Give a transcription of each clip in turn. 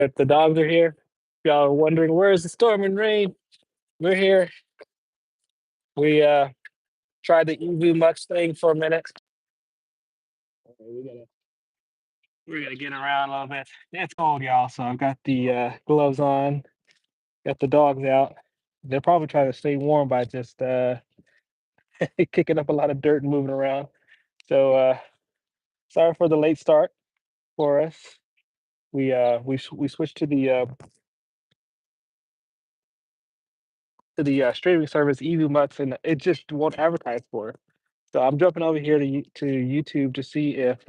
If the dogs are here, if y'all are wondering where is the storm and rain, we're here. We tried the EV Mux thing for a minute. Okay, we're gonna get around a little bit. It's cold, y'all. So I've got the gloves on, got the dogs out. They're probably trying to stay warm by just kicking up a lot of dirt and moving around. So sorry for the late start for us. We switched to the streaming service EV Mux, and it just won't advertise for it. So I'm jumping over here to to YouTube to see if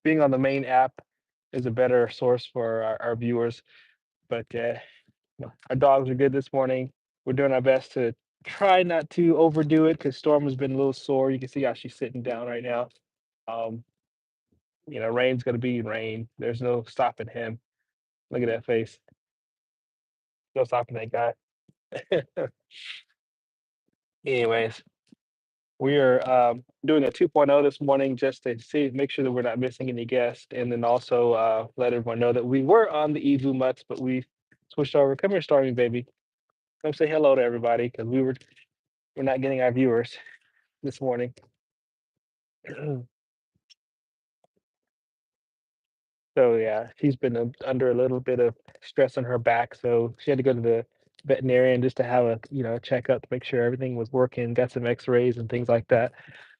being on the main app is a better source for our viewers. But our dogs are good this morning. We're doing our best to try not to overdo it because Storm has been a little sore. You can see how she's sitting down right now. Um, Rain's gonna be rain. There's no stopping him. Look at that face. No stopping that guy. Anyways, we are doing a 2.0 this morning just to see, make sure that we're not missing any guests, and then also let everyone know that we were on the Evu Mutts, but we switched over. Come here, Stormy baby. Come say hello to everybody because we're not getting our viewers this morning. So yeah, she's been under a little bit of stress on her back, so she had to go to the veterinarian just to have a checkup to make sure everything was working. Got some X-rays and things like that.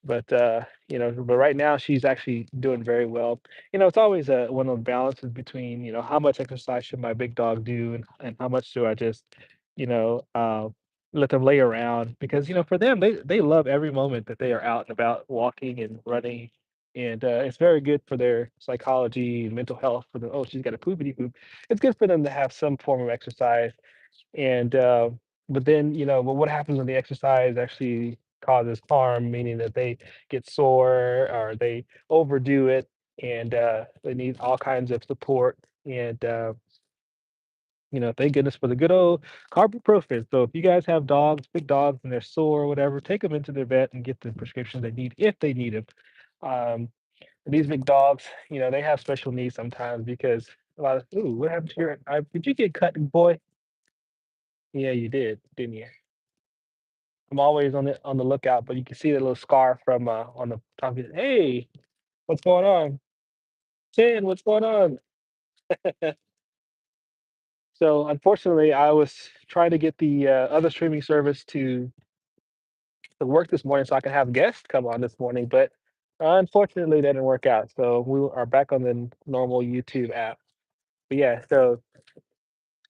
But but right now she's actually doing very well. It's always one of the balances between how much exercise should my big dog do and how much do I just you know let them lay around because for them they love every moment that they are out and about walking and running and it's very good for their psychology and mental health for them. Oh, she's got a poopity poop. It's good for them to have some form of exercise, and but then but what happens when the exercise actually causes harm, meaning that they get sore or they overdo it, and they need all kinds of support. And thank goodness for the good old carbuprofen. So if you guys have dogs, big dogs, and they're sore or whatever, take them into their vet and get the prescriptions they need if they need them. Um, these big dogs, they have special needs sometimes because a lot of ooh, what happened to your did you get cut, boy? Yeah, you did, didn't you? I'm always on the lookout, but you can see the little scar from on the top of it. Hey, what's going on? Chin, what's going on? So unfortunately, I was trying to get the other streaming service to work this morning so I can have guests come on this morning, but unfortunately that didn't work out. So we are back on the normal YouTube app. But yeah, so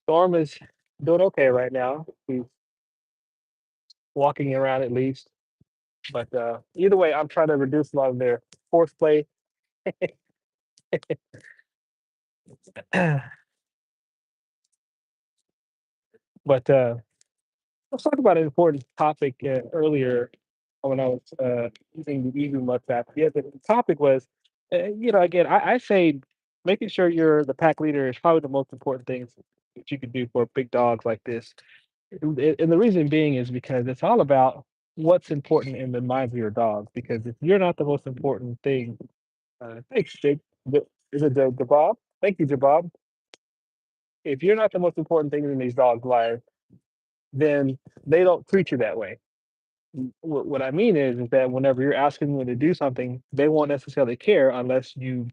Storm is doing okay right now. He's walking around at least. But either way, I'm trying to reduce a lot of their horseplay. But let's talk about an important topic earlier when I was using the Eagle Must app. Yeah, the topic was, again, I say making sure you're the pack leader is probably the most important things that you can do for big dogs like this. And the reason being is because it's all about what's important in the minds of your dog. Because if you're not the most important thing, thanks, Jake. Is it the Bob? Thank you, Jabob. If you're not the most important thing in these dogs' lives, then they don't treat you that way. What I mean is that whenever you're asking them to do something, they won't necessarily care unless you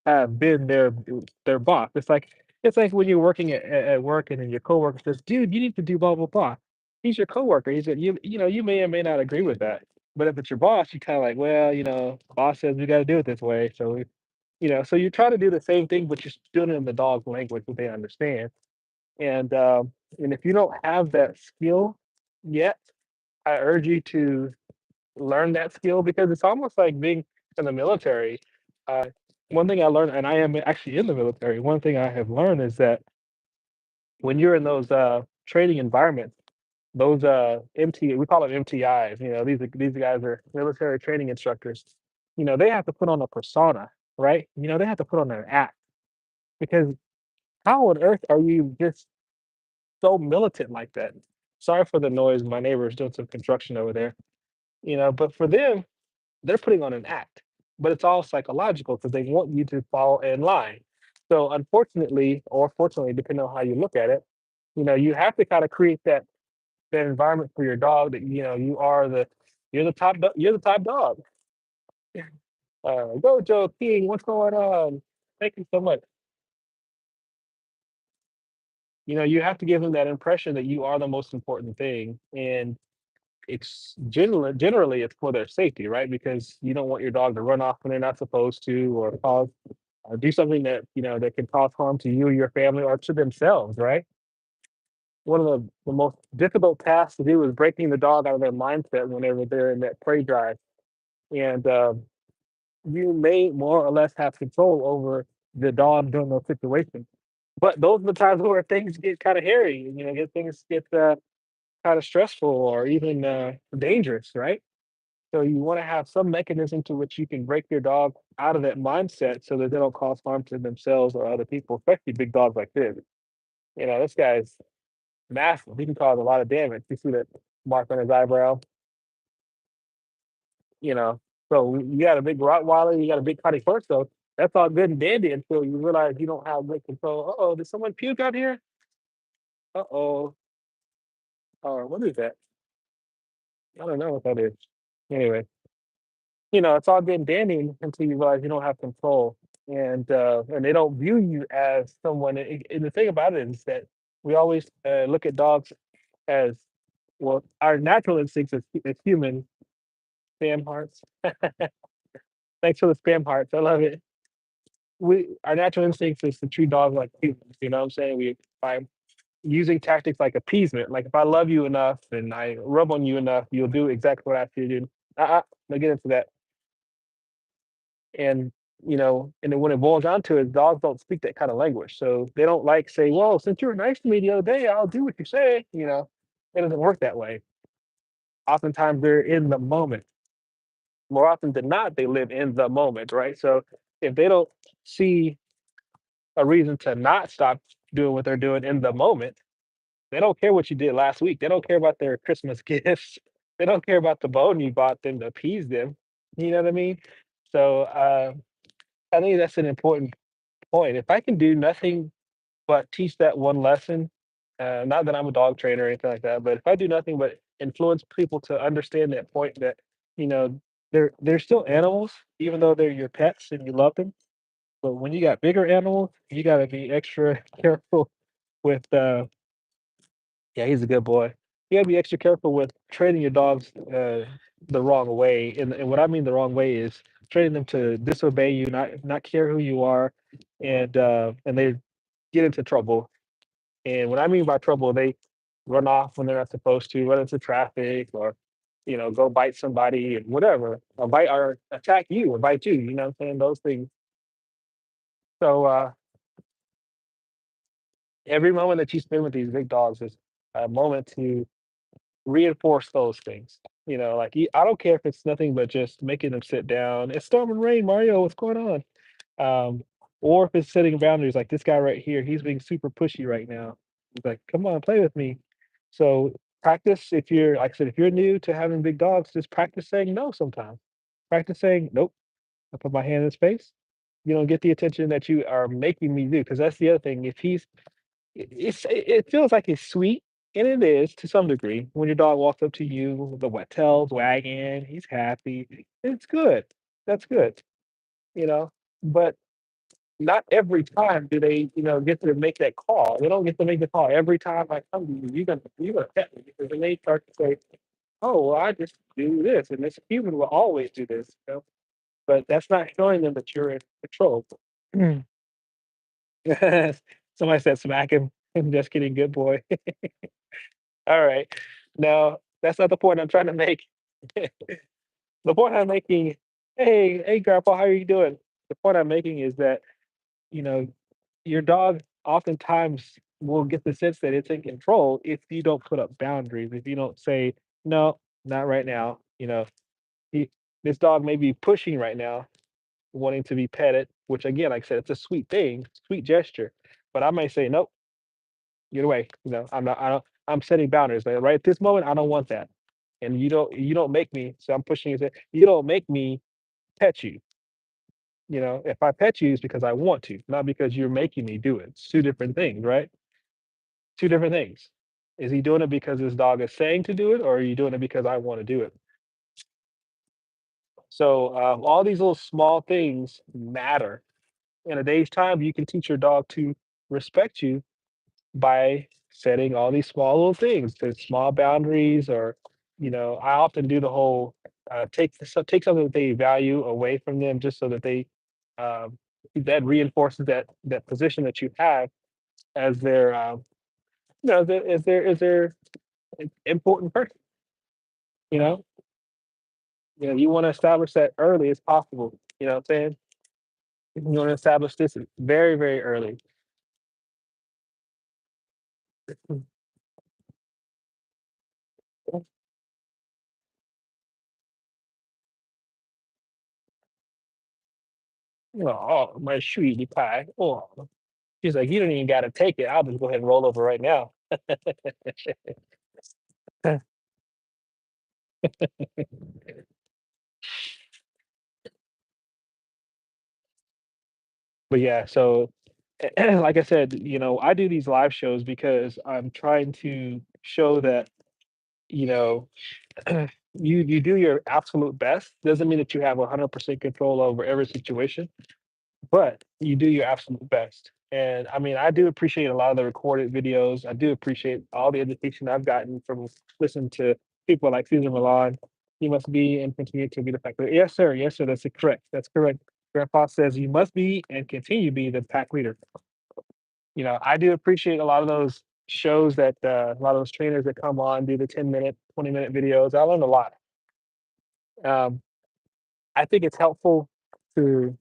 have been their boss. It's like when you're working at work and then your coworker says, "Dude, you need to do blah blah blah." He's your coworker. He's a, you may or may not agree with that, but if it's your boss, you kind of like, well, boss says we got to do it this way, so so you try to do the same thing, but you're doing it in the dog language that they understand. And and if you don't have that skill yet, I urge you to learn that skill because it's almost like being in the military. Uh, one thing I learned, and I am actually in the military, one thing I have learned is that when you're in those training environments, those we call them MTIs. These guys are military training instructors. They have to put on a persona, right? They have to put on an act because how on earth are you just so militant like that? Sorry for the noise. My neighbor is doing some construction over there. But for them, they're putting on an act, but it's all psychological because they want you to fall in line. So unfortunately, or fortunately, depending on how you look at it, you have to kind of create that environment for your dog that you're the top dog. Go Joe King, what's going on? Thank you so much. You have to give them that impression that you are the most important thing, and it's generally it's for their safety, right? Because you don't want your dog to run off when they're not supposed to, or do something that can cause harm to you or your family or to themselves, right? One of the most difficult tasks to do is breaking the dog out of their mindset whenever they're in that prey drive. And you may more or less have control over the dog during those situations. But those are the times where things get kind of hairy, get things get kind of stressful or even dangerous, right? So you want to have some mechanism to which you can break your dog out of that mindset so that they don't cause harm to themselves or other people, especially big dogs like this. This guy's massive. He can cause a lot of damage. You see that mark on his eyebrow, you know. So you got a big Rottweiler, you got a big Cutty Corso. That's all good and dandy until you realize you don't have good control. Uh oh, did someone puke out here? Uh oh. Or what is that? I don't know what that is. Anyway, it's all good and dandy until you realize you don't have control, and they don't view you as someone. And the thing about it is that we always look at dogs as well. Our natural instincts as humans, spam hearts. Thanks for the spam hearts. I love it. Our natural instincts is to treat dogs like humans. You know what I'm saying? We by using tactics like appeasement. Like if I love you enough and I rub on you enough, you'll do exactly what I ask you to do. I'll get into that. And and then when it boils down to it, dogs don't speak that kind of language. So they don't like say, "Well, since you were nice to me the other day, I'll do what you say." It doesn't work that way. Oftentimes they're in the moment. More often than not, they live in the moment, right? So if they don't see a reason to not stop doing what they're doing in the moment, they don't care what you did last week. They don't care about their Christmas gifts. They don't care about the bone you bought them to appease them. You know what I mean? So I think that's an important point. If I can do nothing but teach that one lesson, not that I'm a dog trainer or anything like that, but if I do nothing but influence people to understand that point that you know they're still animals, even though they're your pets and you love them. But when you got bigger animals, you got to be extra careful with. Yeah, he's a good boy. You got to be extra careful with training your dogs the wrong way, and what I mean the wrong way is training them to disobey you, not care who you are, and they get into trouble. And what I mean by trouble, they run off when they're not supposed to, run into traffic, or go bite somebody, and whatever, or bite or attack you, or bite you. You know what I'm saying? Those things. So every moment that you spend with these big dogs is a moment to reinforce those things. Like I don't care if it's nothing but just making them sit down. It's storming rain, Mario. What's going on? Um, or if it's setting boundaries, like this guy right here, he's being super pushy right now. He's like, "Come on, play with me." So practice. If you're, like I said, if you're new to having big dogs, just practice saying no. Sometimes practice saying nope. I put my hand in his face. You don't get the attention that you are making me do. Because that's the other thing. If he's it feels like it's sweet, and it is to some degree. When your dog walks up to you, the wet tail's wagging, he's happy. It's good. That's good, you know. But not every time do they, get to make that call. They don't get to make the call every time I come to you. You're gonna pet me because then they start to say, "Oh, well, I just do this," and this human will always do this, But that's not showing them that you're in control. Somebody said smack him. I'm just kidding, good boy. All right. No, that's not the point I'm trying to make. The point I'm making, hey, Grandpa, how are you doing? The point I'm making is that, you know, your dog oftentimes will get the sense that it's in control if you don't put up boundaries, if you don't say, no, not right now. He, this dog may be pushing right now, wanting to be petted, which again, like I said, it's a sweet thing, sweet gesture. But I might say, nope, get away. I'm setting boundaries. Like, right at this moment, I don't want that. And you don't make me, so I'm pushing you. You don't make me pet you. If I pet you, it's because I want to, not because you're making me do it. It's two different things, right? Two different things. Is he doing it because his dog is saying to do it, or are you doing it because I want to do it? So all these little small things matter. In a day's time, you can teach your dog to respect you by setting all these small little things, the small boundaries, or I often do the whole take something that they value away from them, just so that they um, that reinforces that position that you have as their as their important person. You know, you want to establish that early as possible. You know what I'm saying? You want to establish this very, very early. Oh, my sweetie pie. Oh, she's like, you don't even got to take it. I'll just go ahead and roll over right now. But yeah, so like I said, I do these live shows because I'm trying to show that, you know, you do your absolute best. Doesn't mean that you have 100% control over every situation, but you do your absolute best. And I mean, I do appreciate a lot of the recorded videos. I do appreciate all the education I've gotten from listening to people like Caesar Milan. He must be and continue to be the pack leader. Yes, sir. Yes, sir. That's correct. That's correct. Grandpa says you must be and continue to be the pack leader. I do appreciate a lot of those shows that a lot of those trainers that come on do the 10-minute, 20-minute videos. I learned a lot. Um, I think it's helpful to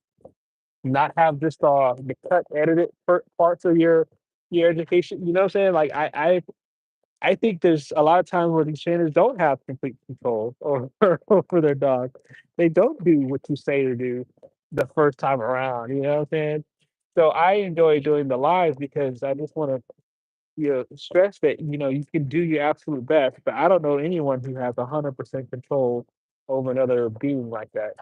not have just the cut edited parts of your education. You know what I'm saying? Like I think there's a lot of times where these trainers don't have complete control over over their dog. They don't do what you say to do the first time around. You know what I'm saying? So I enjoy doing the lives because I just want to stress that you can do your absolute best. But I don't know anyone who has 100% control over another being like that.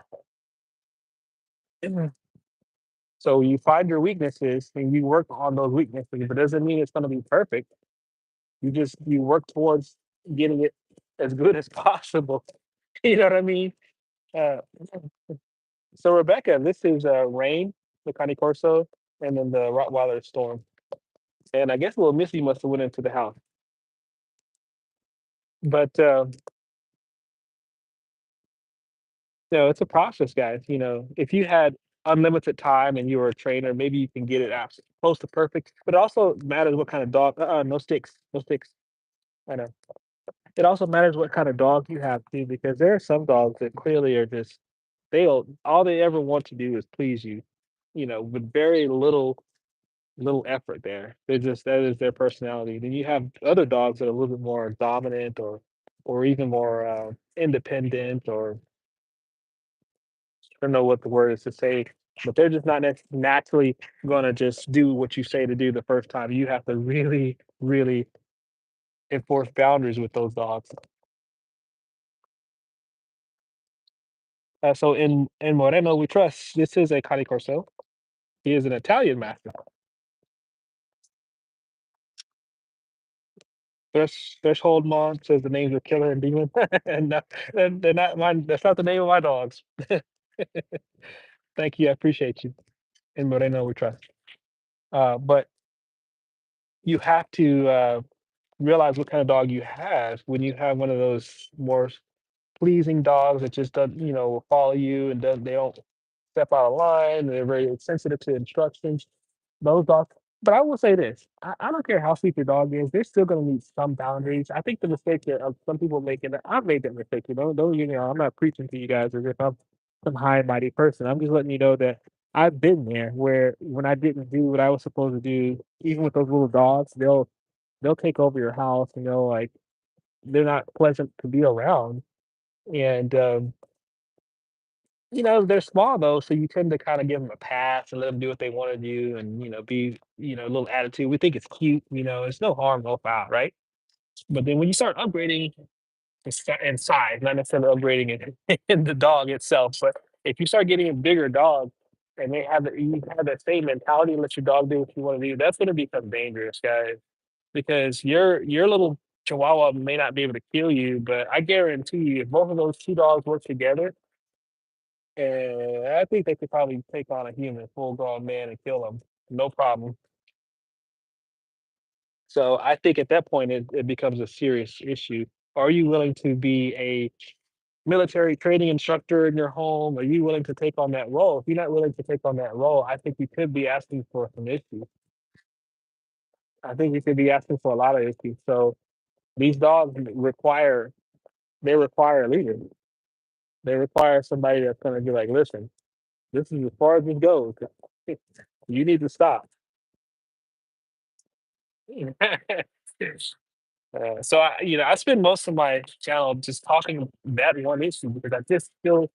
So you find your weaknesses and you work on those weaknesses, but it doesn't mean it's going to be perfect. You work towards getting it as good as possible. You know what I mean? Uh, so Rebecca, this is Rain, the Cane Corso, and then the Rottweiler Storm. And I guess little Missy must have went into the house. But it's a process, guys. If you had unlimited time and you were a trainer, maybe you can get it close to perfect. But it also matters what kind of dog. No sticks, no sticks. I know. It also matters what kind of dog you have too, because there are some dogs that clearly are just they'll all they ever want to do is please you, with very little effort there. They're just that is their personality. Then you have other dogs that are a little bit more dominant or even more independent, or I don't know what the word is to say, but they're just not naturally gonna just do what you say to do the first time. You have to really, really enforce boundaries with those dogs. So in Moreno we trust. This is a Cane Corso. He is an Italian Mastiff. Threshold Mon says the names are Killer and Demon, and they're not mine. That's not the name of my dogs. Thank you, I appreciate you. In Moreno we trust. But you have to realize what kind of dog you have when you have one of those more pleasing dogs that just doesn't, will follow you and they don't step out of line. They're very sensitive to instructions. Those dogs. But I will say this: I don't care how sweet your dog is. They're still going to need some boundaries. I think the mistake that some people make, and I've made that mistake. Don't get me wrong. I'm not preaching to you guys as if I'm some high and mighty person. I'm just letting you know that I've been there where when I didn't do what I was supposed to do, even with those little dogs, they'll take over your house and they're not pleasant to be around. And they're small though, so you tend to kind of give them a pass and let them do what they want to do, and be a little attitude. We think it's cute, it's no harm, no foul, right? But then when you start upgrading in size, not necessarily upgrading in, in the dog itself, but if you start getting a bigger dog, and you have that same mentality, let your dog do what you want to do, that's going to become dangerous, guys. Because your little Chihuahua may not be able to kill you, but I guarantee you, if both of those two dogs work together, and I think they could probably take on a human, full grown man, and kill him, no problem. So I think at that point it becomes a serious issue. Are you willing to be a military training instructor in your home? Are you willing to take on that role? If you're not willing to take on that role, I think you could be asking for some issues. I think you could be asking for a lot of issues. So these dogs require a leader. They require somebody that's going to be like, listen, this is as far as it goes. You need to stop. So I spend most of my channel just talking that one issue because I just feel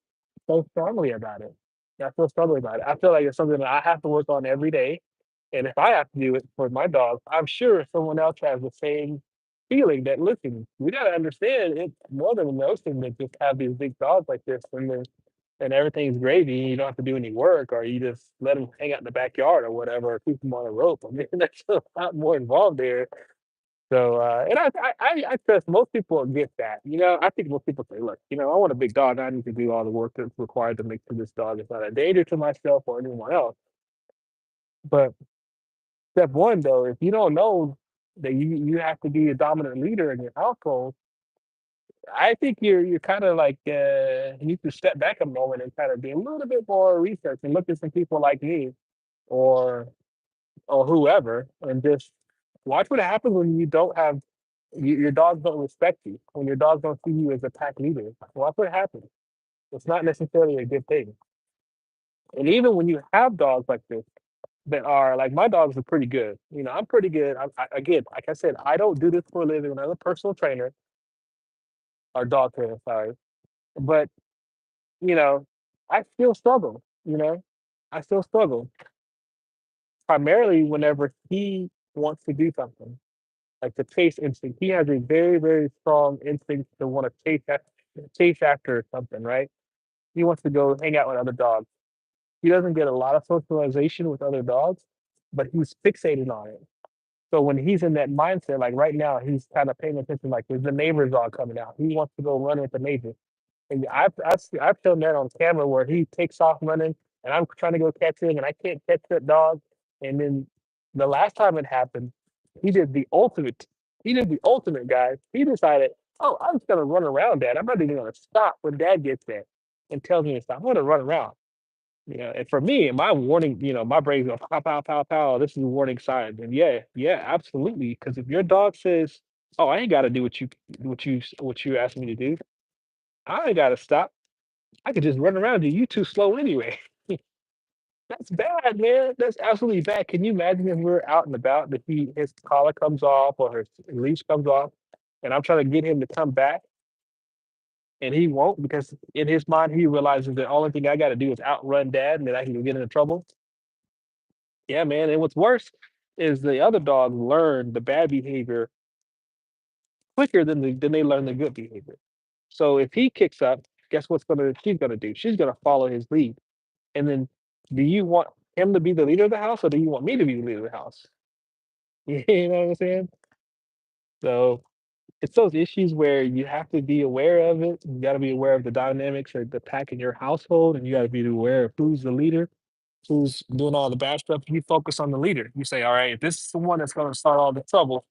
so strongly about it. I feel strongly about it. I feel like it's something that I have to work on every day. And if I have to do it for my dog, I'm sure someone else has the same feeling that listen, we gotta understand it's more than a notion to just have these big dogs like this and everything's gravy and you don't have to do any work or you just let them hang out in the backyard or whatever or keep them on a rope. I mean, there's a lot more involved there. So, and I trust most people get that. I think most people say, look, I want a big dog. I need to do all the work that's required to make sure this dog is not a danger to myself or anyone else. But step one, though, if you don't know that you have to be a dominant leader in your household, I think you're kind of like you need to step back a moment and kind of be a little bit more research and look at some people like me or or whoever and just watch what happens when you don't have your dogs don't respect you, when your dogs don't see you as a pack leader. Watch what happens. It's not necessarily a good thing. And even when you have dogs like this that are like my dogs are pretty good. I'm pretty good. Again, like I said, I don't do this for a living. I'm a personal trainer or dog trainer, sorry. But you know, I still struggle. I still struggle primarily whenever he wants to do something like the chase instinct. He has a very, very strong instinct to want to chase after something, right? He wants to go hang out with other dogs. He doesn't get a lot of socialization with other dogs, but he's fixated on it. So when he's in that mindset, like right now, he's kind of paying attention. Like there's the neighbor's dog coming out. He wants to go run with the neighbor. And I've filmed that on camera where he takes off running, and I'm trying to go catch him, and I can't catch that dog. And then the last time it happened, he did the ultimate. He did the ultimate, guys. He decided, oh, I'm just gonna run around Dad. I'm not even gonna stop when Dad gets there and tells me to stop. I'm gonna run around. And for me, my warning, my brain's going pow, pow, pow, pow. This is a warning sign. And yeah, yeah, absolutely. Because if your dog says, "Oh, I ain't got to do what you asked me to do. I ain't got to stop. I could just run around you. You too slow anyway." That's bad, man. That's absolutely bad. Can you imagine if we're out and about, that his collar comes off or his leash comes off, and I'm trying to get him to come back, and he won't because in his mind he realizes the only thing I got to do is outrun Dad, and then I can get into trouble. Yeah, man. And what's worse is the other dogs learn the bad behavior quicker than they learn the good behavior. So if he kicks up, guess what's gonna she's gonna do? She's gonna follow his lead. And then do you want him to be the leader of the house or do you want me to be the leader of the house? You know what I'm saying? So it's those issues where you have to be aware of it. You gotta be aware of the dynamics of the pack in your household and you gotta be aware of who's the leader, who's doing all the bad stuff. You focus on the leader. You say, all right, if this is the one that's gonna start all the trouble,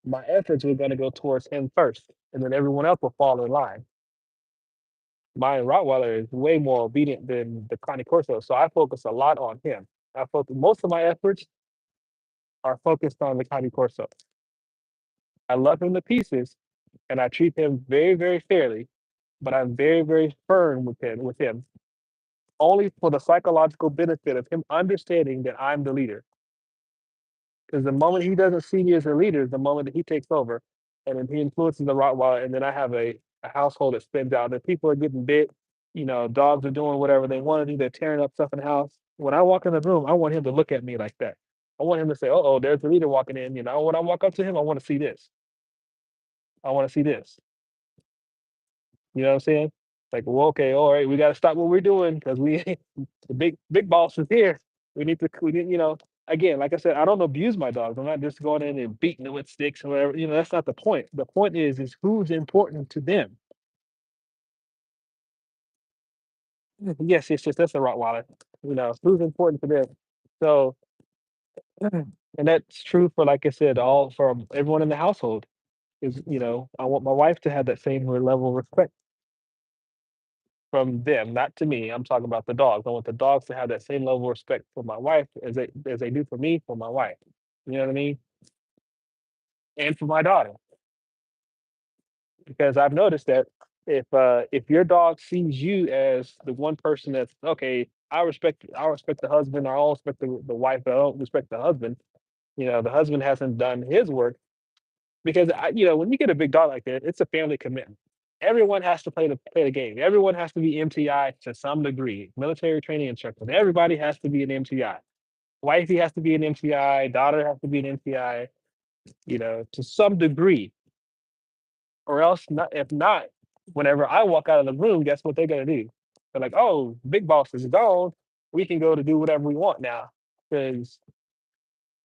my efforts are gonna go towards him first, and then everyone else will fall in line. My Rottweiler is way more obedient than the Connie Corso, so I focus a lot on him. I focus most of my efforts are focused on the Connie Corso. I love him to pieces, and I treat him very, very fairly, but I'm very, very firm with him, only for the psychological benefit of him understanding that I'm the leader. Because the moment he doesn't see me as a leader is the moment that he takes over, and then he influences the Rottweiler, and then I have a household that spins out. And people are getting bit, dogs are doing whatever they want to do. They're tearing up stuff in the house. When I walk in the room, I want him to look at me like that. I want him to say, "Oh, there's the leader walking in." When I walk up to him, I want to see this. I want to see this. You know what I'm saying? Like, well, okay, all right, we got to stop what we're doing because we the big boss is here. We need, again, like I said, I don't abuse my dogs. I'm not just going in and beating them with sticks or whatever. That's not the point. The point is who's important to them. Yes, it's just that's a Rottweiler. Who's important to them. So, and that's true for, like I said, all for everyone in the household. Is I want my wife to have that same level of respect from them, not to me. I'm talking about the dogs. I want the dogs to have that same level of respect for my wife as they do for me for my wife. You know what I mean? And for my daughter, because I've noticed that if your dog sees you as the one person that's okay, I respect the husband, or I respect the wife, but I don't respect the husband. The husband hasn't done his work because when you get a big dog like that, it's a family commitment. Everyone has to play the game. Everyone has to be MTI to some degree. Military training instructor. Everybody has to be an MTI. Wifey has to be an MTI. Daughter has to be an MTI. To some degree, or else not. If not, whenever I walk out of the room, guess what they're gonna do? They're like, "Oh, big boss is gone. We can go to do whatever we want now because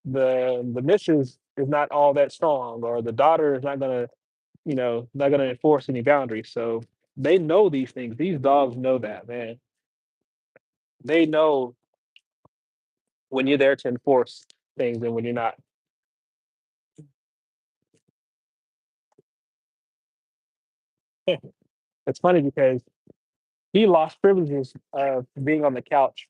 the missus is not all that strong, or the daughter is not gonna enforce any boundaries." So they know these things. These dogs know that, man. They know when you're there to enforce things and when you're not. It's funny because he lost privileges of being on the couch.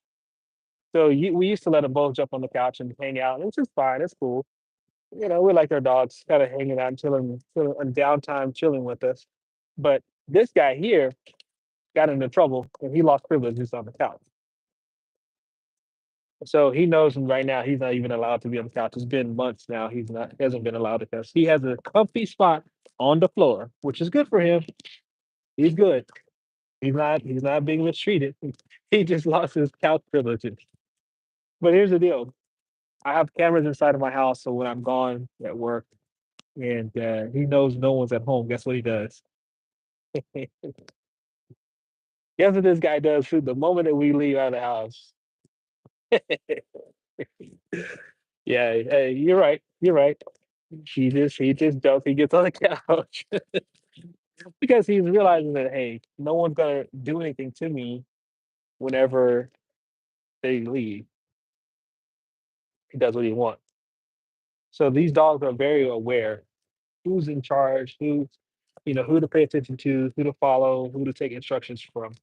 So we used to let them both jump on the couch and hang out, which is fine. It's cool. We like our dogs kind of hanging out and chilling on downtime, chilling with us. But this guy here got into trouble and he lost privileges on the couch. So he knows right now he's not even allowed to be on the couch. It's been months now. He hasn't been allowed because he has a comfy spot on the floor, which is good for him. He's good. He's not being mistreated. He just lost his couch privileges. But here's the deal. I have cameras inside of my house, so when I'm gone at work and he knows no one's at home, guess what he does? Guess what this guy does too, the moment that we leave out of the house? Yeah, hey, you're right. You're right. He just jumps. He gets on the couch because he's realizing that hey, no one's gonna do anything to me whenever they leave. He does what he wants. So these dogs are very aware who's in charge, who to pay attention to, who to follow, who to take instructions from.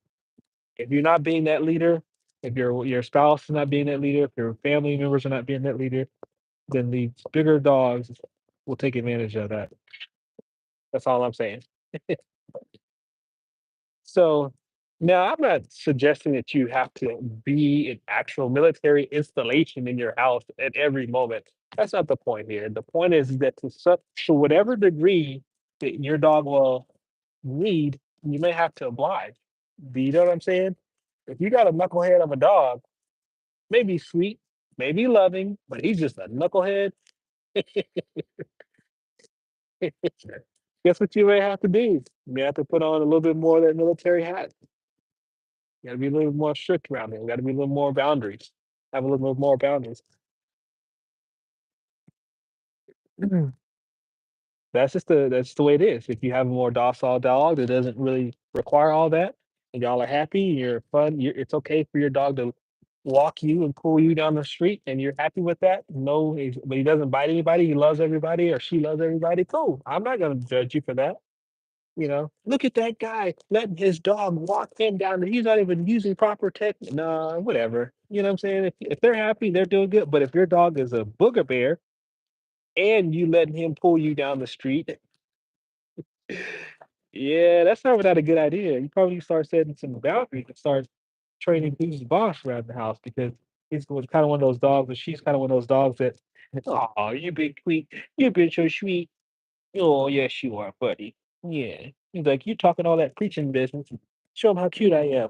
If you're not being that leader, if your spouse is not being that leader, if your family members are not being that leader, then these bigger dogs will take advantage of that. That's all I'm saying. So now I'm not suggesting that you have to be an actual military installation in your house at every moment. That's not the point here. The point is that to whatever degree that your dog will need, you may have to oblige. Do you know what I'm saying? If you got a knucklehead of a dog, maybe sweet, maybe loving, but he's just a knucklehead. Guess what you may have to do? You may have to put on a little bit more of that military hat. You gotta be a little more strict around here. Gotta be a little more boundaries. Have a little bit more boundaries. That's the way it is. If you have a more docile dog that doesn't really require all that, and y'all are happy, you're fun, it's okay for your dog to walk you and pull you down the street, and you're happy with that. No, but he doesn't bite anybody. He loves everybody, or she loves everybody. Cool. I'm not gonna judge you for that. Look at that guy letting his dog walk him down. He's not even using proper tech. No, whatever. You know what I'm saying? If they're happy, they're doing good. But if your dog is a booger bear and you letting him pull you down the street, yeah, that's probably not a good idea. You probably start setting some boundaries and start training who's the boss around the house because he's kind of one of those dogs, or she's kind of one of those dogs that, oh, you been sweet, you've been so sweet. Oh, yes, you are, buddy. Yeah. He's like, you talking all that preaching business. Show him how cute I am.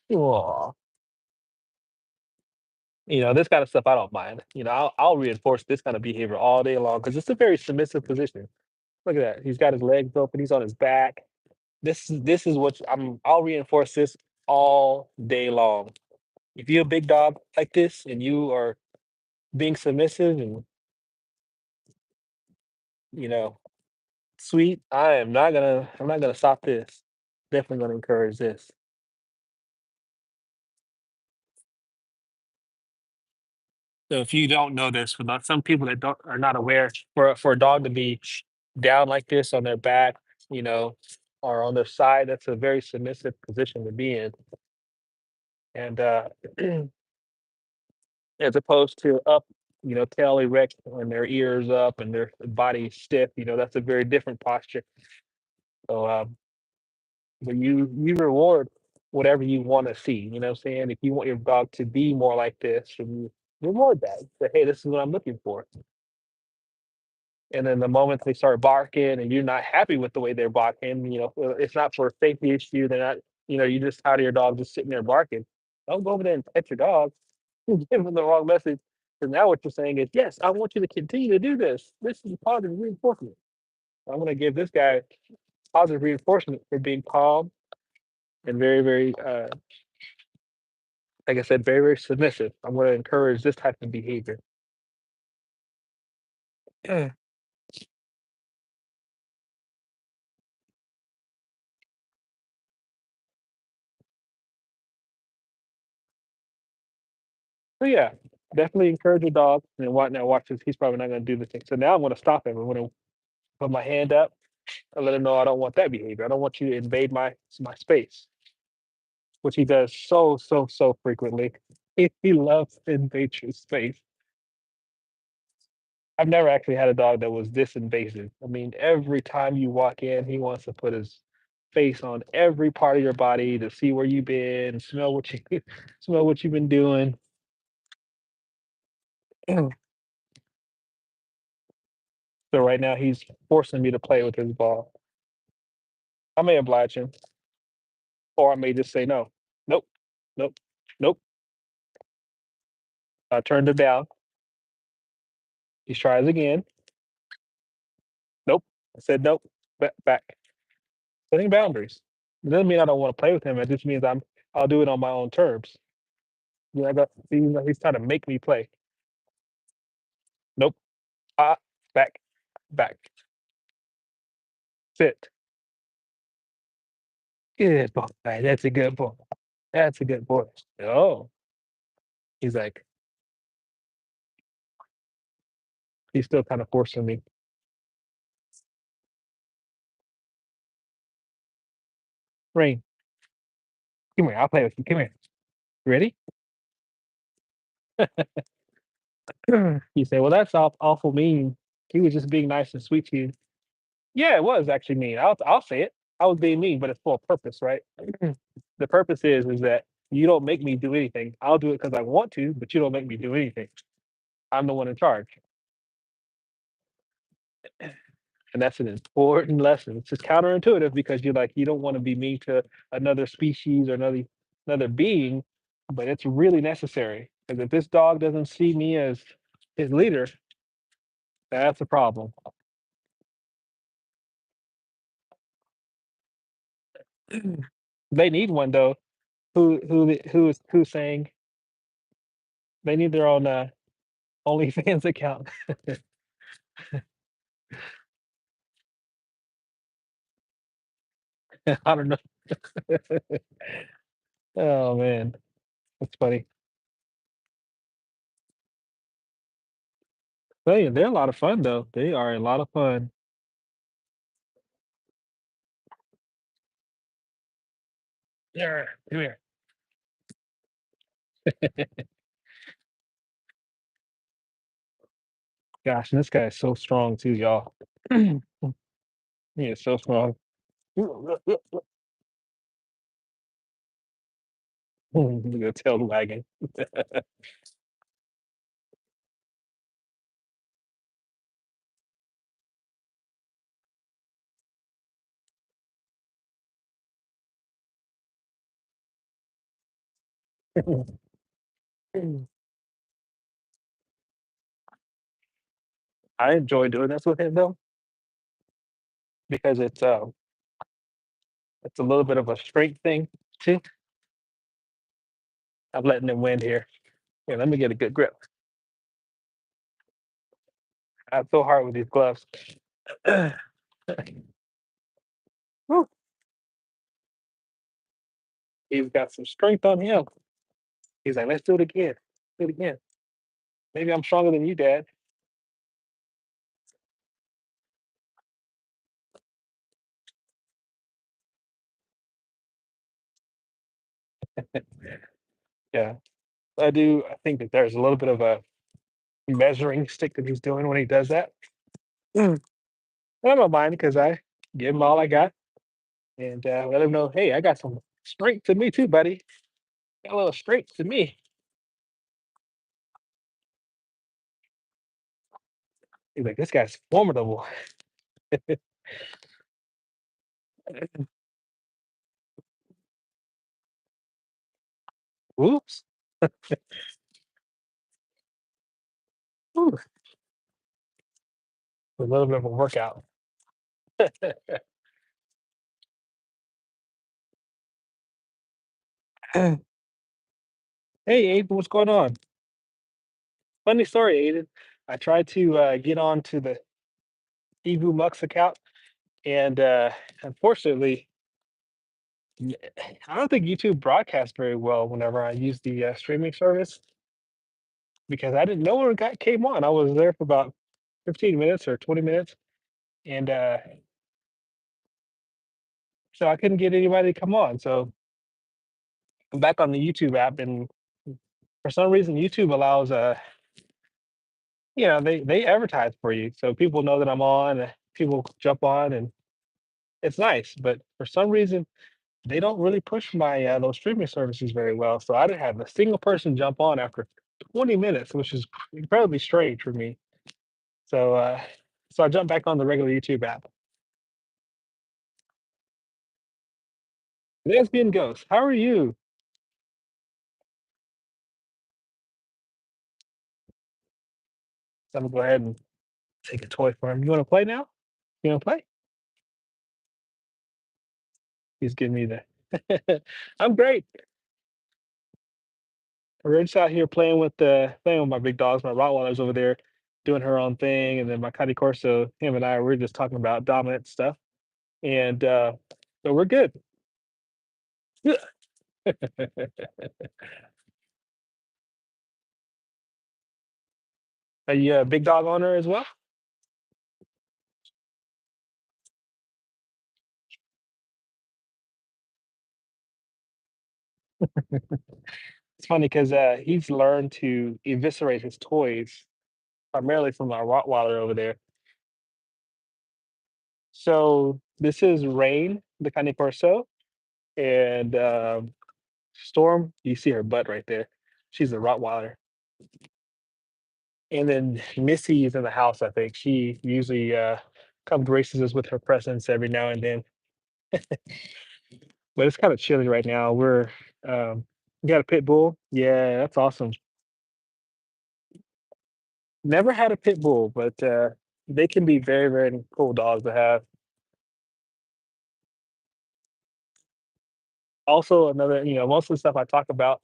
Aw. This kind of stuff I don't mind. I'll reinforce this kind of behavior all day long because it's a very submissive position. Look at that. He's got his legs open. He's on his back. This is what I'll reinforce this all day long. If you're a big dog like this and you are being submissive and you know sweet, I'm not gonna stop this. Definitely gonna encourage this. So if you don't know this, for some people that don't are not aware, for a dog to be down like this on their back, you know, or on their side, that's a very submissive position to be in. And as opposed to up, tail erect and their ears up and their body stiff, that's a very different posture. So but you reward whatever you want to see. You know what I'm saying? If you want your dog to be more like this, then you reward that. Say, hey, this is what I'm looking for. And then the moment they start barking and you're not happy with the way they're barking, it's not for a safety issue. They're not, you're just tired of your dog just sitting there barking. Don't go over there and pet your dog. Give them the wrong message. Because now what you're saying is, yes, I want you to continue to do this. This is positive reinforcement. I'm going to give this guy positive reinforcement for being calm and very, very, like I said, very, very submissive. I'm going to encourage this type of behavior. so yeah, definitely encourage your dog. And what now? Watch this. He's probably not going to do the thing. So now I'm going to stop him. I'm going to put my hand up and let him know I don't want that behavior. I don't want you to invade my space, which he does so so so frequently. He loves to invade your space. I've never actually had a dog that was this invasive. I mean, every time you walk in, he wants to put his face on every part of your body to see where you've been, smell what you smell what you've been doing. So right now he's forcing me to play with his ball. I may oblige him, or I may just say no. Nope, nope, nope. I turned it down. He tries again. Nope. I said nope. Back. Setting boundaries. It doesn't mean I don't want to play with him. It just means I'll do it on my own terms. He's trying to make me play. Nope. Ah, back, back. Sit. Good boy. That's a good boy. That's a good boy. Oh, he's like, he's still kind of forcing me. Rain, come here. I'll play with you. Come here. Ready? You say, well, that's awful mean. He was just being nice and sweet to you. Yeah, it was actually mean. I'll say it. I was being mean, but it's for a purpose, right? The purpose is that you don't make me do anything. I'll do it because I want to, but you don't make me do anything. I'm the one in charge. And that's an important lesson. It's just counterintuitive because you don't want to be mean to another species or another being, but it's really necessary. Because if this dog doesn't see me as his leader, that's a problem. They need one though. Who's saying they need their own OnlyFans account? I don't know. Oh man, that's funny. But yeah, they're a lot of fun though. They are a lot of fun. Yeah, come here. Gosh, and this guy is so strong too, y'all. He is so strong. Look at the tail wagging. I enjoy doing this with him though, because It's a little bit of a strength thing too. I'm letting them win here. Here, let me get a good grip. I'm so hard with these gloves. Woo, he's got some strength on him. He's like, let's do it again. Do it again. Maybe I'm stronger than you, Dad. Yeah, I do. I think that there's a little bit of a measuring stick that he's doing when he does that. Mm. I don't mind because I give him all I got and let him know, hey, I got some strength to me too, buddy. Got a little strength to me. He's like, this guy's formidable. Whoops. Whew, a little bit of a workout. Hey, Aiden, what's going on? Funny story, Aiden. I tried to get on to the Evu Mux account, and unfortunately, y- I don't think YouTube broadcasts very well whenever I use the streaming service because I didn't know when it came on. I was there for about 15 minutes or 20 minutes, and so I couldn't get anybody to come on. So I'm back on the YouTube app, and for some reason, YouTube allows they advertise for you, so people know that I'm on. People jump on, and it's nice. But for some reason, they don't really push my those streaming services very well. So I didn't have a single person jump on after 20 minutes, which is incredibly strange for me. So so I jumped back on the regular YouTube app. Lesbian Ghost, how are you? So I'm gonna go ahead and take a toy for him. You want to play now? You want to play? He's giving me the. I'm great. We're just out here playing with my big dogs. My Rottweiler's over there doing her own thing, and then my Cane Corso, him and I, we're just talking about dominant stuff, and so we're good. Are you a big dog owner as well? It's funny because he's learned to eviscerate his toys primarily from our Rottweiler over there. So this is Rain, the Cane Corso, and Storm. You see her butt right there. She's a Rottweiler. And then Missy is in the house, I think. She usually comes races us with her presence every now and then. But it's kind of chilly right now. We got a pit bull. Yeah, that's awesome. Never had a pit bull, but they can be very, very cool dogs to have. Also, another, most of the stuff I talk about,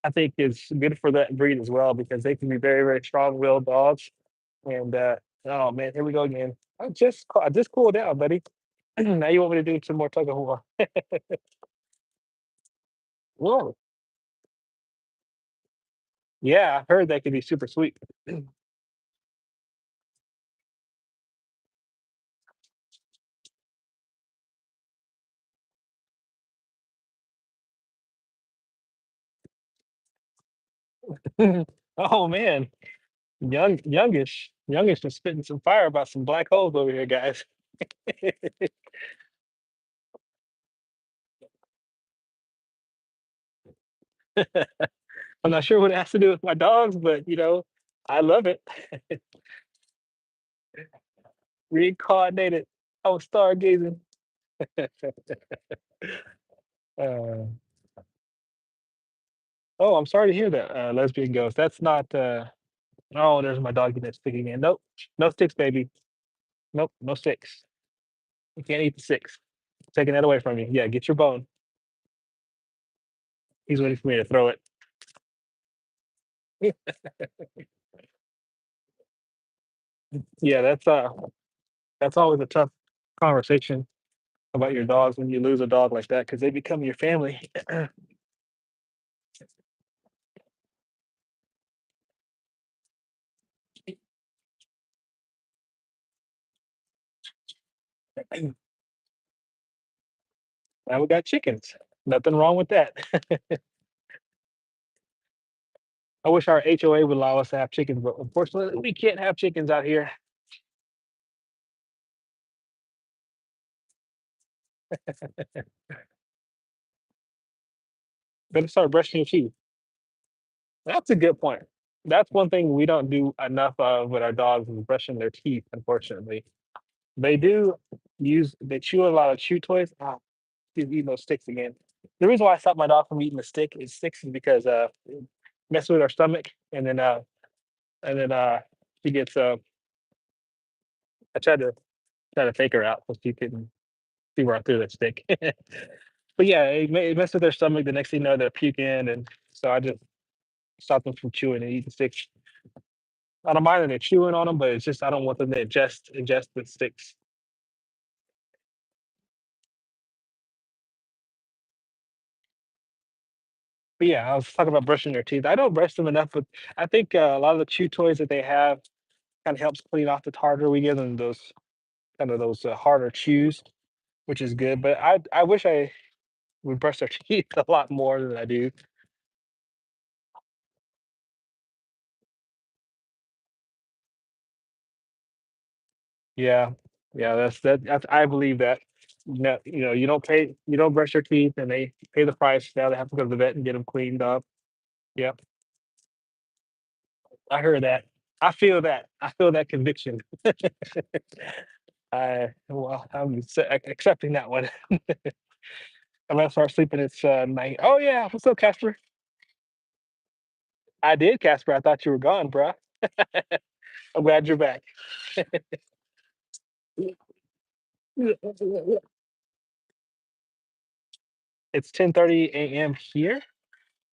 I think is good for that breed as well because they can be very, very strong-willed dogs. And oh man, here we go again. I just cooled down, buddy. Now you want me to do some more tug of war? Whoa. Yeah, I heard that could be super sweet. Oh man, youngish is spitting some fire about some black holes over here, guys. I'm not sure what it has to do with my dogs, but I love it. Reincarnated. I was stargazing. uh, oh, I'm sorry to hear that, lesbian ghost. That's not. Oh, there's my dog getting stick again. Nope, no sticks, baby. Nope, no sticks. You can't eat the sticks. Taking that away from you. Yeah, get your bone. He's waiting for me to throw it. Yeah, that's always a tough conversation about your dogs when you lose a dog like that because they become your family. Now we got chickens. Nothing wrong with that. I wish our HOA would allow us to have chickens, but unfortunately, we can't have chickens out here. Better start brushing your teeth. That's a good point. That's one thing we don't do enough of with our dogs is brushing their teeth, unfortunately. They do they chew a lot of chew toys. Ah, he's eating those sticks again. The reason why I stopped my dog from eating the sticks is because it messes with our stomach and then she gets I tried to take her out so she couldn't see where I threw that stick. But yeah, it messed with their stomach. The next thing you know, they're puking, and so I just stopped them from chewing and eating sticks. I don't mind that they're chewing on them, but it's just I don't want them to ingest the sticks. But yeah, I was talking about brushing their teeth. I don't brush them enough, but I think a lot of the chew toys that they have kind of helps clean off the tartar. We give them those kind of those harder chews, which is good. But I wish I would brush their teeth a lot more than I do. Yeah, yeah, I believe that. No, you don't brush your teeth, and they pay the price. Now they have to go to the vet and get them cleaned up. Yep, I heard that. I feel that. I feel that conviction. I'm accepting that one. I'm gonna start sleeping. It's night. Oh yeah, what's up, Casper? I did, Casper. I thought you were gone, bruh. I'm glad you're back. It's 10:30 a.m. here.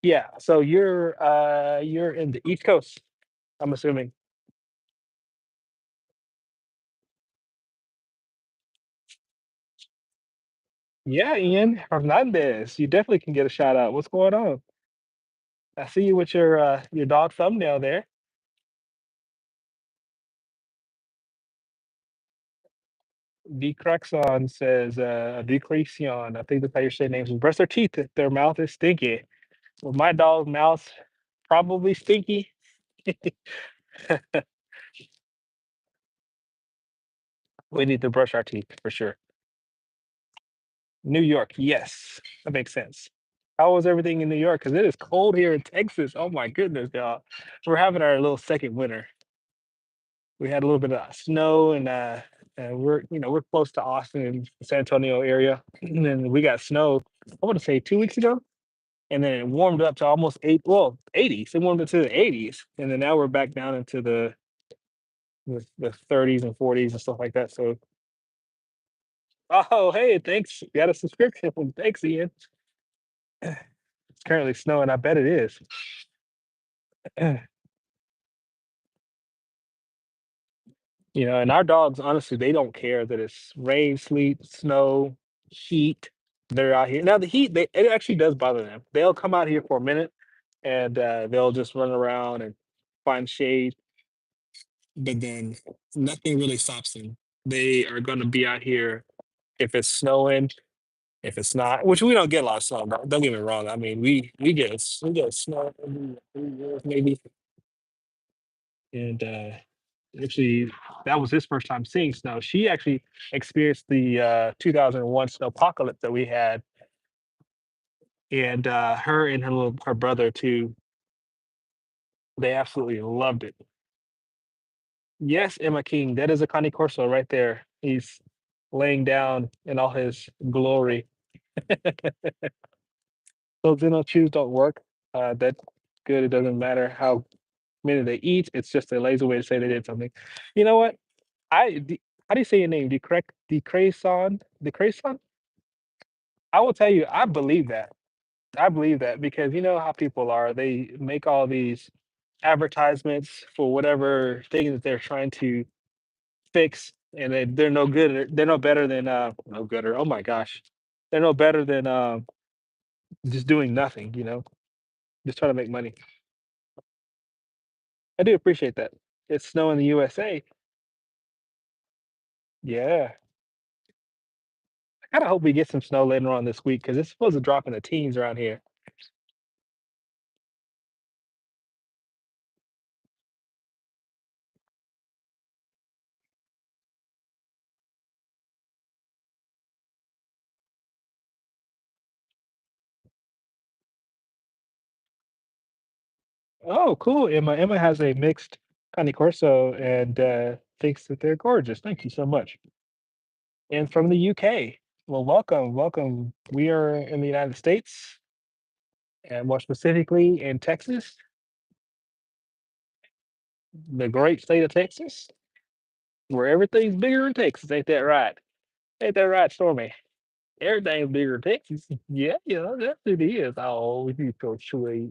Yeah, so you're in the East Coast, I'm assuming. Yeah, Ian Hernandez. You definitely can get a shout out. What's going on? I see you with your dog thumbnail there. Decrexon says Decretion. I think that's how you say names. Brush their teeth if their mouth is stinky. Well, my dog's mouth probably stinky. We need to brush our teeth for sure. New York, yes, that makes sense. How was everything in New York? Because it is cold here in Texas. Oh my goodness, y'all. We're having our little second winter. We had a little bit of snow and we're close to Austin and San Antonio area. And then we got snow, I want to say 2 weeks ago. And then it warmed up to almost 80s. It warmed up to the 80s. And then now we're back down into the 30s and 40s and stuff like that. So oh hey, thanks. You got a subscription. Thanks, Ian. It's currently snowing. I bet it is. And our dogs, honestly, they don't care that it's rain, sleet, snow, heat. They're out here. Now the heat, it actually does bother them. They'll come out here for a minute and they'll just run around and find shade, but then nothing really stops them. They are going to be out here if it's snowing, if it's not, which we don't get a lot of snow. Don't get me wrong. I mean, we get snow every 3 years maybe, and actually, that was his first time seeing snow. She actually experienced the 2001 snowpocalypse that we had, and her and her brother too. They absolutely loved it. Yes, Emma King, that is a Connie Corso right there. He's laying down in all his glory. So Zeno chews don't work. That's good. It doesn't matter how many they eat. It's just a lazy way to say they did something. You know what? How do you say your name? Decreson? Decreson? I will tell you, I believe that. I believe that because you know how people are. They make all these advertisements for whatever thing that they're trying to fix, and they're no good. They're no better than no gooder. Oh my gosh, they're no better than just doing nothing. Just trying to make money. I do appreciate that. It's snow in the USA. Yeah, I kind of hope we get some snow later on this week because it's supposed to drop in the teens around here. Oh, cool. Emma has a mixed Cane Corso and thinks that they're gorgeous. Thank you so much. And from the UK. Well, welcome, welcome. We are in the United States, and more specifically in Texas, the great state of Texas, where everything's bigger in Texas. Ain't that right? Ain't that right, Stormy? Everything's bigger in Texas. Yeah, yeah, that's it is. Oh, you so sweet.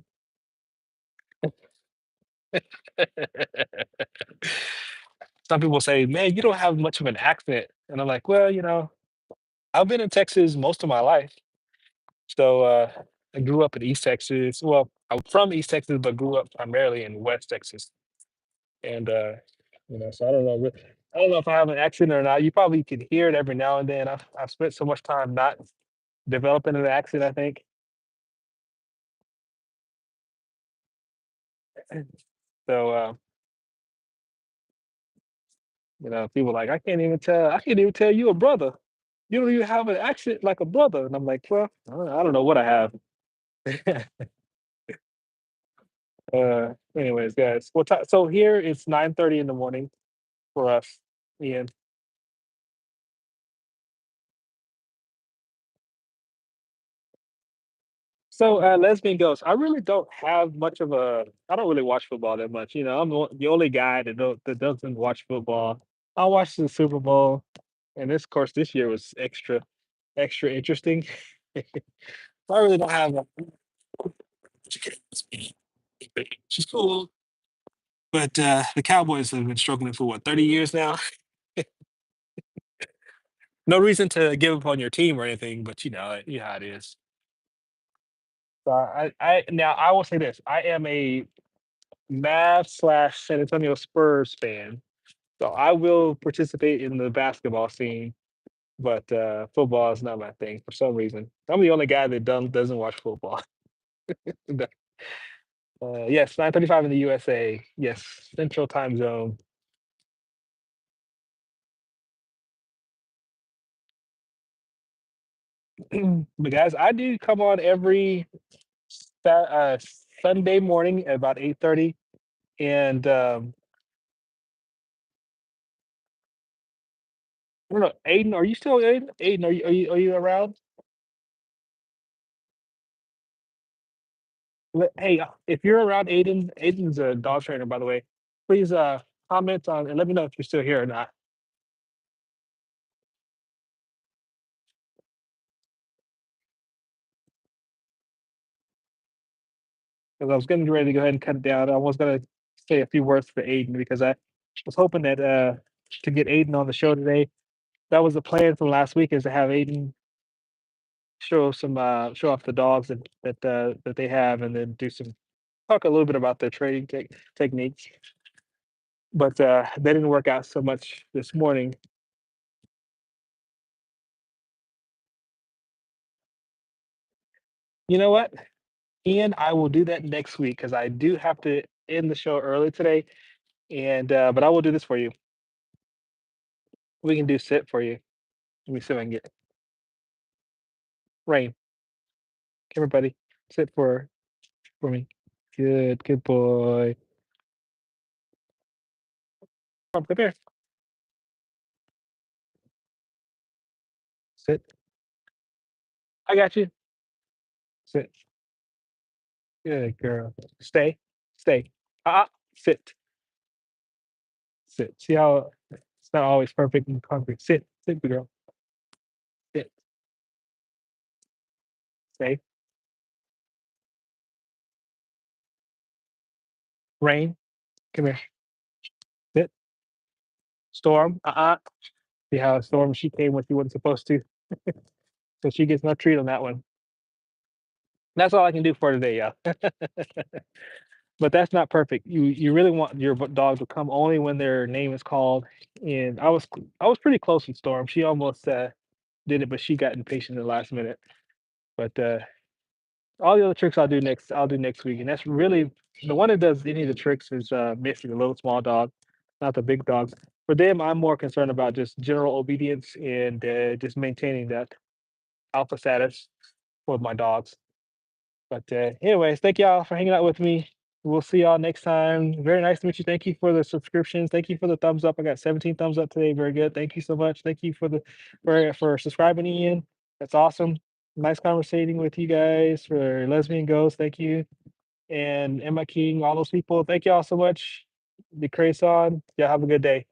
Some people say, man, you don't have much of an accent. And I'm like, well, I've been in Texas most of my life. So I grew up in East Texas. Well, I'm from East Texas, but grew up primarily in West Texas. And so I don't know if I have an accent or not. You probably can hear it every now and then. I've spent so much time not developing an accent, I think. So people like, I can't even tell you a brother. You don't even have an accent like a brother. And I'm like, well, I don't know what I have. Anyways, guys. So here it's 9:30 in the morning for us. Ian. So, lesbian ghost, I really don't have much of a. I don't really watch football that much. I'm the only guy that doesn't watch football. I watched the Super Bowl, and this course this year was extra interesting. I really don't have. She's cool, but the Cowboys have been struggling for what 30 years now. No reason to give up on your team or anything, but you know how it is. So I now I will say this: I am a Mavs / San Antonio Spurs fan. So I will participate in the basketball scene, but football is not my thing for some reason. I'm the only guy that doesn't watch football. Yes, 9:35 in the USA. Yes, Central Time Zone. But guys, I do come on every Sunday morning at about 8:30. And I don't know, Aiden, are you still Aiden? Aiden, are you around? Hey, if you're around Aiden, Aiden's a dog trainer, by the way. Please comment on and let me know if you're still here or not. 'Cause I was getting ready to go ahead and cut it down. I was gonna say a few words for Aiden because I was hoping that to get Aiden on the show today. That was the plan from last week is to have Aiden show off the dogs that they have and then do some talk a little bit about their training techniques. But they didn't work out so much this morning. You know what? Ian, I will do that next week because I do have to end the show early today. And but I will do this for you. We can do sit for you. Let me see if I can get Rain. Come here, buddy. Sit for me. Good boy. Come here. Sit. I got you. Sit. Good girl. Stay. Stay. Sit. Sit. See how it's not always perfect and concrete. Sit. Sit, good girl. Sit. Say, Rain, come here. Sit. Storm, see how Storm, she came when she wasn't supposed to, so she gets no treat on that one. That's all I can do for today, yeah. But that's not perfect. You really want your dog to come only when their name is called. And I was pretty close with Storm. She almost did it, but she got impatient at the last minute. But all the other tricks I'll do next week. And that's really the one that does any of the tricks is Missy, the little small dog, not the big dogs. For them, I'm more concerned about just general obedience and just maintaining that alpha status for my dogs. But anyways, thank y'all for hanging out with me. We'll see y'all next time. Very nice to meet you. Thank you for the subscriptions. Thank you for the thumbs up. I got 17 thumbs up today. Very good. Thank you so much. Thank you for the for subscribing in. That's awesome. Nice conversating with you guys for lesbian ghost. Thank you. And Emma King, all those people. Thank y'all so much. The Crason. Yeah, have a good day.